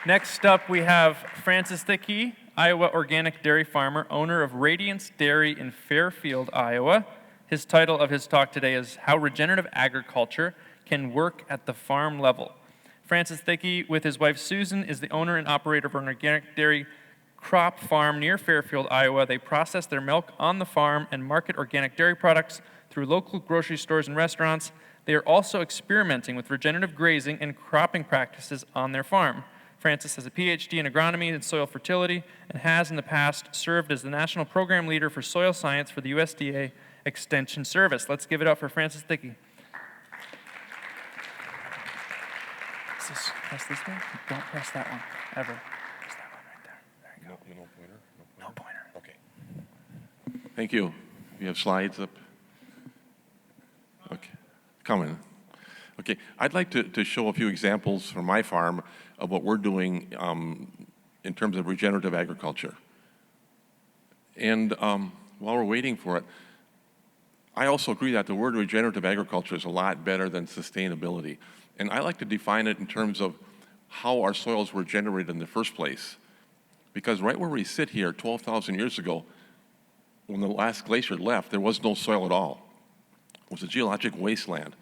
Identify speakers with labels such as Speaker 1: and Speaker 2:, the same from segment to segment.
Speaker 1: Next up, we have Francis Thicke, Iowa organic dairy farmer, owner of Radiance Dairy in Fairfield, Iowa. His title of his talk today is How Regenerative Agriculture Can Work at the Farm Level. Francis Thicke, with his wife Susan, is the owner and operator of an organic dairy crop farm near Fairfield, Iowa. They process their milk on the farm and market organic dairy products through local grocery stores and restaurants. They are also experimenting with regenerative grazing and cropping practices on their farm. Francis has a Ph.D. in agronomy and soil fertility and has in the past served as the national program leader for soil science for the USDA-Extension Service. Let's give it up for Francis Thicke. Press this one? Don't press that one, ever. Press that one right there. There you go.
Speaker 2: No pointer?
Speaker 1: No pointer.
Speaker 2: Okay. Thank you. You have slides up? Okay. Coming. Okay. I'd like to show a few examples from my farm of what we're doing in terms of regenerative agriculture. And while we're waiting for it, I also agree that the word regenerative agriculture is a lot better than sustainability. And I like to define it in terms of how our soils were generated in the first place. Because right where we sit here 12,000 years ago, when the last glacier left, there was no soil at all. It was a geologic wasteland.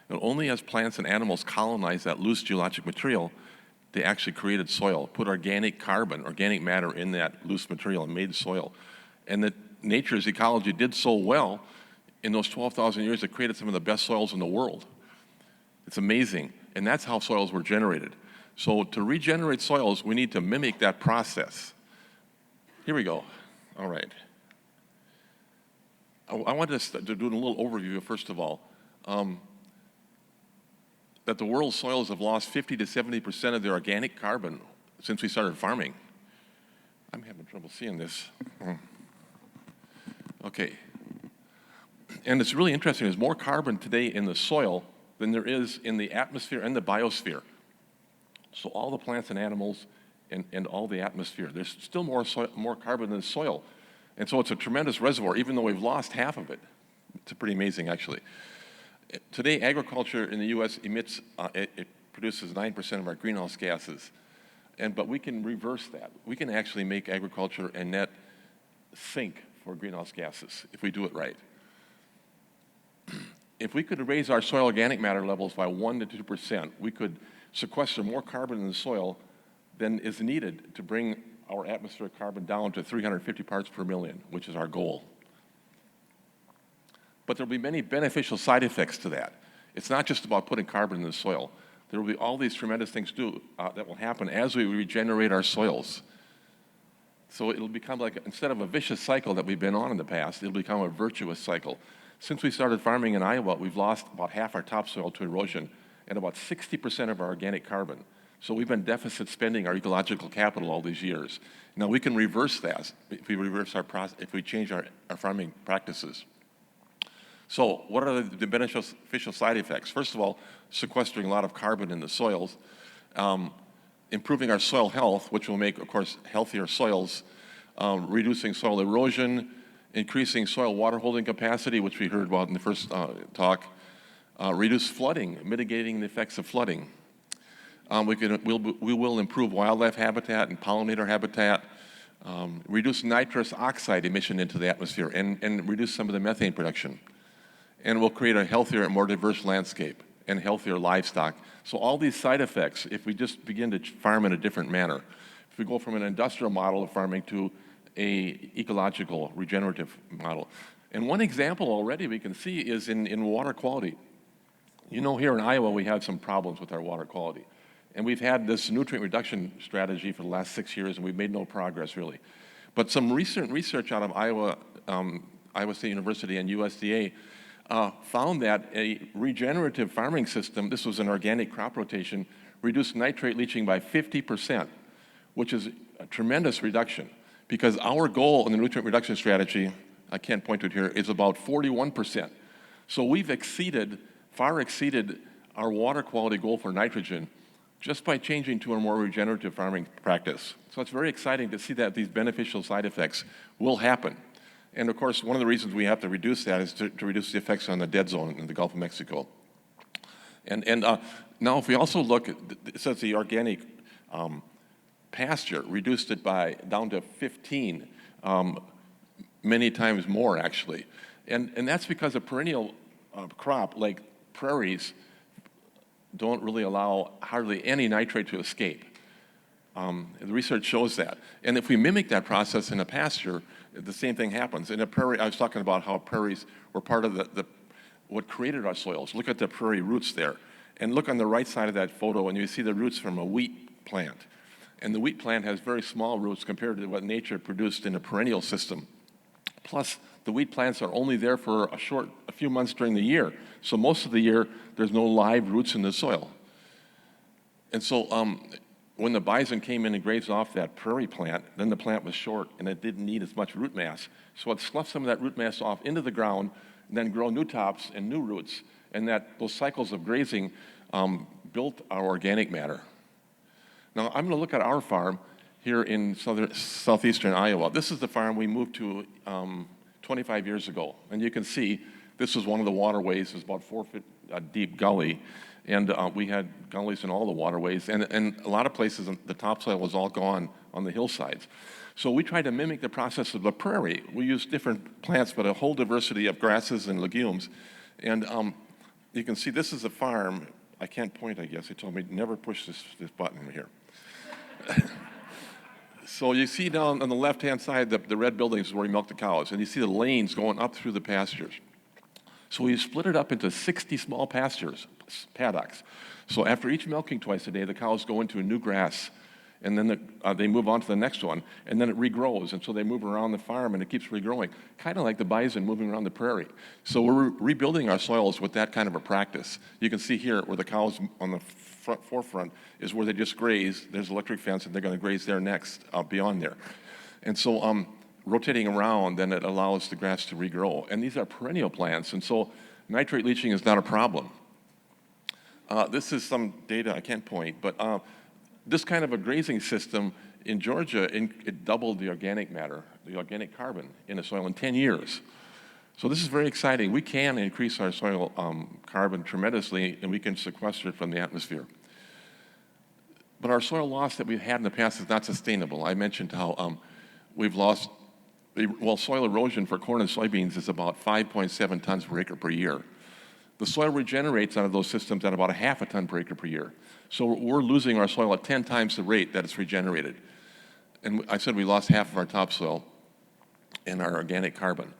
Speaker 2: And only as plants and animals colonized that loose geologic material, they actually created soil, put organic carbon, organic matter in that loose material and made soil. And that nature's ecology did so well in those 12,000 years, it created some of the best soils in the world. It's amazing. And that's how soils were generated. So to regenerate soils, we need to mimic that process. Here we go. All right. I want to do a little overview, first of all. That the world's soils have lost 50 to 70% of their organic carbon since we started farming. I'm having trouble seeing this. Okay. And it's really interesting. There's more carbon today in the soil than there is in the atmosphere and the biosphere. So all the plants and animals and all the atmosphere, there's still more carbon in the soil. And so it's a tremendous reservoir, even though we've lost half of it. It's pretty amazing, actually. Today, agriculture in the U.S. emits, it produces 9% of our greenhouse gases. But we can reverse that. We can actually make agriculture a net sink for greenhouse gases if we do it right. If we could raise our soil organic matter levels by 1 to 2%, we could sequester more carbon in the soil than is needed to bring our atmospheric carbon down to 350 parts per million, which is our goal. But there will be many beneficial side effects to that. It's not just about putting carbon in the soil. There will be all these tremendous things that will happen as we regenerate our soils. So it'll become like, instead of a vicious cycle that we've been on in the past, it'll become a virtuous cycle. Since we started farming in Iowa, we've lost about half our topsoil to erosion and about 60% of our organic carbon. So we've been deficit spending our ecological capital all these years. Now we can reverse that if we change our farming practices. So what are the beneficial side effects? First of all, sequestering a lot of carbon in the soils, improving our soil health, which will make, of course, healthier soils, reducing soil erosion, increasing soil water holding capacity, which we heard about in the first talk, reduce flooding, mitigating the effects of flooding. We will improve wildlife habitat and pollinator habitat, reduce nitrous oxide emission into the atmosphere, and reduce some of the methane production. And we'll create a healthier and more diverse landscape and healthier livestock. So all these side effects, if we just begin to farm in a different manner, if we go from an industrial model of farming to a ecological, regenerative model. And one example already we can see is in water quality. You know, here in Iowa, we have some problems with our water quality. And we've had this nutrient reduction strategy for the last 6 years, and we've made no progress, really. But some recent research out of Iowa State University and USDA found that a regenerative farming system, this was an organic crop rotation, reduced nitrate leaching by 50%, which is a tremendous reduction. Because our goal in the nutrient reduction strategy, I can't point to it here, is about 41%. So we've far exceeded our water quality goal for nitrogen just by changing to a more regenerative farming practice. So it's very exciting to see that these beneficial side effects will happen. And of course, one of the reasons we have to reduce that is to reduce the effects on the dead zone in the Gulf of Mexico. And now if we also look, it says the organic pasture, reduced it down to 15, many times more actually. And that's because a perennial crop like prairies don't really allow hardly any nitrate to escape. The research shows that. And if we mimic that process in a pasture, the same thing happens. In a prairie, I was talking about how prairies were part of what created our soils. Look at the prairie roots there. And look on the right side of that photo, and you see the roots from a wheat plant. And the wheat plant has very small roots compared to what nature produced in a perennial system. Plus, the wheat plants are only there for a few months during the year. So most of the year, there's no live roots in the soil. And so when the bison came in and grazed off that prairie plant, then the plant was short and it didn't need as much root mass. So it sloughed some of that root mass off into the ground and then grow new tops and new roots. And those cycles of grazing built our organic matter. Now I'm gonna look at our farm here in southeastern Iowa. This is the farm we moved to 25 years ago. And you can see this was one of the waterways. It was about 4 foot deep gully. And we had gullies in all the waterways. And a lot of places, the topsoil was all gone on the hillsides. So we tried to mimic the process of the prairie. We used different plants, but a whole diversity of grasses and legumes. And you can see this is a farm. I can't point, I guess. They told me never push this button here. So you see down on the left-hand side, the red buildings is where we milk the cows. And you see the lanes going up through the pastures. So we split it up into 60 small paddocks. So after each milking twice a day, the cows go into a new grass, and then they move on to the next one, and then it regrows, and so they move around the farm, and it keeps regrowing, kind of like the bison moving around the prairie. So we're rebuilding our soils with that kind of a practice. You can see here where the cows on the forefront is where they just graze. There's electric fence, and they're going to graze there next, beyond there. And so rotating around, then it allows the grass to regrow. And these are perennial plants, and so nitrate leaching is not a problem. This is some data I can't point, but this kind of a grazing system in Georgia, it doubled the organic matter, the organic carbon in the soil in 10 years. So this is very exciting. We can increase our soil carbon tremendously, and we can sequester it from the atmosphere. But our soil loss that we've had in the past is not sustainable. I mentioned how we've lost, soil erosion for corn and soybeans is about 5.7 tons per acre per year. The soil regenerates out of those systems at about 0.5 ton per acre per year. So we're losing our soil at 10 times the rate that it's regenerated. And I said we lost half of our topsoil and our organic carbon.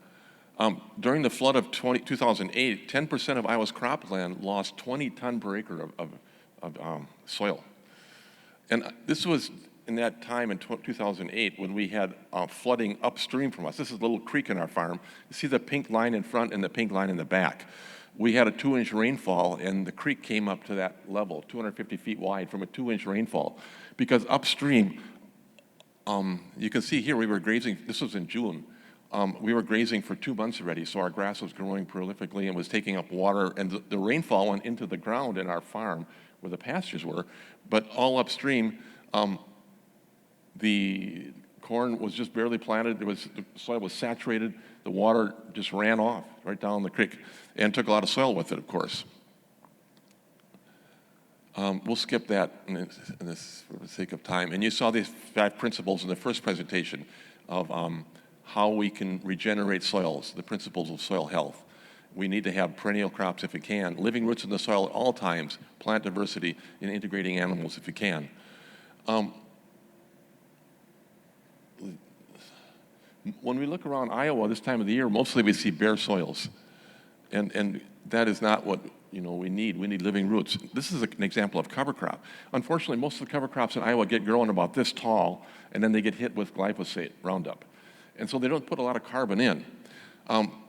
Speaker 2: During the flood of 2008, 10% of Iowa's cropland lost 20 ton per acre of soil. And this was in that time in 2008 when we had flooding upstream from us. This is a little creek in our farm. You see the pink line in front and the pink line in the back. We had a 2-inch rainfall, and the creek came up to that level, 250 feet wide from a 2-inch rainfall. Because upstream, you can see here we were grazing, this was in June, we were grazing for 2 months already, so our grass was growing prolifically and was taking up water, and the rainfall went into the ground in our farm where the pastures were, but all upstream, the corn was just barely planted, the soil was saturated, the water just ran off right down the creek and took a lot of soil with it, of course. We'll skip that in this for the sake of time. And you saw these 5 principles in the first presentation of how we can regenerate soils, the principles of soil health. We need to have perennial crops if we can, living roots in the soil at all times, plant diversity, and integrating animals if we can. When we look around Iowa this time of the year, mostly we see bare soils. And that is not what we need. We need living roots. This is an example of cover crop. Unfortunately, most of the cover crops in Iowa get growing about this tall, and then they get hit with glyphosate, Roundup. And so they don't put a lot of carbon in.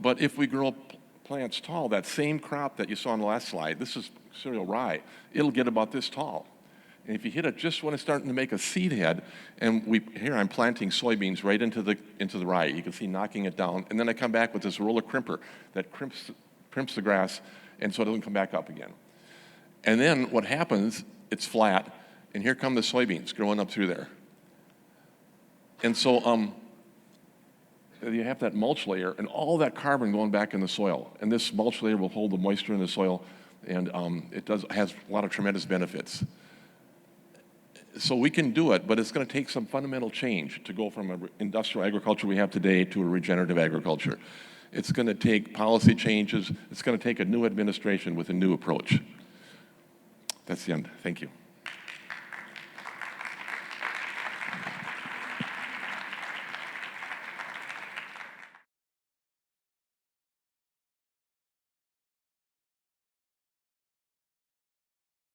Speaker 2: But if we grow plants tall, that same crop that you saw on the last slide, this is cereal rye, it'll get about this tall. And if you hit it just when it's starting to make a seed head, and here I'm planting soybeans right into the rye. You can see knocking it down, and then I come back with this roller crimper that crimps the grass, and so it doesn't come back up again. And then what happens, it's flat, and here come the soybeans growing up through there. And so you have that mulch layer and all that carbon going back in the soil. And this mulch layer will hold the moisture in the soil, and it has a lot of tremendous benefits. So we can do it, but it's going to take some fundamental change to go from an industrial agriculture we have today to a regenerative agriculture. It's going to take policy changes. It's going to take a new administration with a new approach. That's the end. Thank you.